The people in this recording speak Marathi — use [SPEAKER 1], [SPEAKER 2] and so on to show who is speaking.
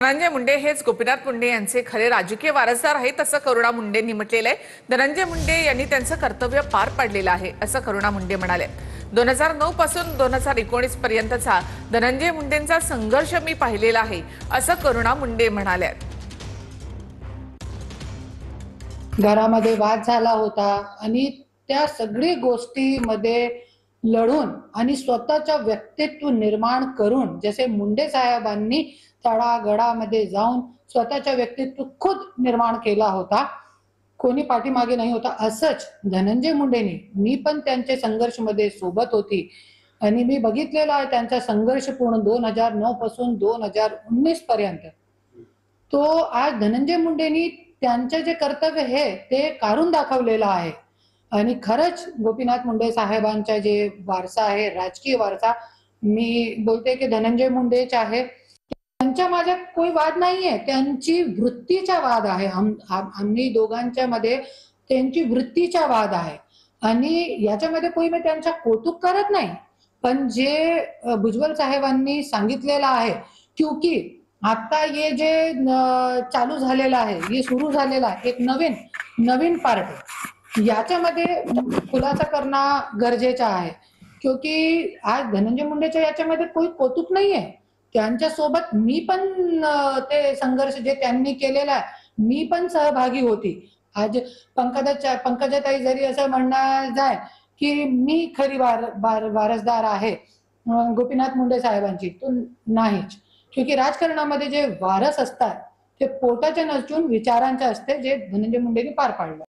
[SPEAKER 1] धनंजय मुंडे हेच गोपीनाथ मुंडे यांचे खरे राजकीय वारसदार आहेत असं करुणा मुंडेंनी म्हटलेलं आहे। धनंजय मुंडे यांनी त्यांचं कर्तव्य पार पाडलेलं आहे असं करुणा मुंडे म्हणाले। 2009 पासून 2019 पर्यंतचा धनंजय मुंडेंचा संघर्ष मी पाहिलेला आहे असं करुणा मुंडे म्हणाले।
[SPEAKER 2] घरामध्ये वाद झाला होता आणि त्या सगळी गोष्टीमध्ये लढून आणि स्वतःचा व्यक्तित्व निर्माण करून जसे मुंडे साहेबांनी तळागाळामध्ये जाऊन स्वतःचा व्यक्तित्व खुद निर्माण केला होता, कोणी पाठीमागे नाही होता, असंच धनंजय मुंडेंनी मी पण त्यांच्या संघर्षमध्ये सोबत होती आणि मी बघितलेला आहे त्यांचा संघर्ष पूर्ण 2009 पासून 2019 पर्यंत। तो आज धनंजय मुंडेंनी त्यांचे जे कर्तव्य आहे ते काढून दाखवलेलं आहे आणि खरंच गोपीनाथ मुंडे साहेबांचा जे वारसा आहे, राजकीय वारसा, मी बोलते की धनंजय मुंडेच आहे। त्यांच्या माझ्यात कोई वाद नाहीये, त्यांची वृत्तीचा वाद आहे। आम्ही दोघांच्या मध्ये त्यांची वृत्तीचा वाद आहे आणि याच्यामध्ये कोई मी त्यांचा कौतुक करत नाही, पण जे भुजबळ साहेबांनी सांगितलेलं आहे, क्योंकि आता ये जे चालू झालेलं आहे, ये सुरू झालेला आहे एक नवीन पार्ट, याच्यामध्ये खुलासा करणं गरजेचं आहे, क्योंकि आज धनंजय मुंडेच्या याच्यामध्ये कोई कौतुक नाहीये। त्यांच्या सोबत मी पण ते संघर्ष जे त्यांनी केलेला आहे मी पण सहभागी होती। आज पंकजाताई जरी असं म्हणणं जाय की मी खरी वारसदार आहे गोपीनाथ मुंडे साहेबांची, तो नाहीच, क्योंकि राजकारणामध्ये जे वारस असतात ते पोटाचे नसून विचारांचे असते, जे धनंजय मुंडेंनी पार पाडलं।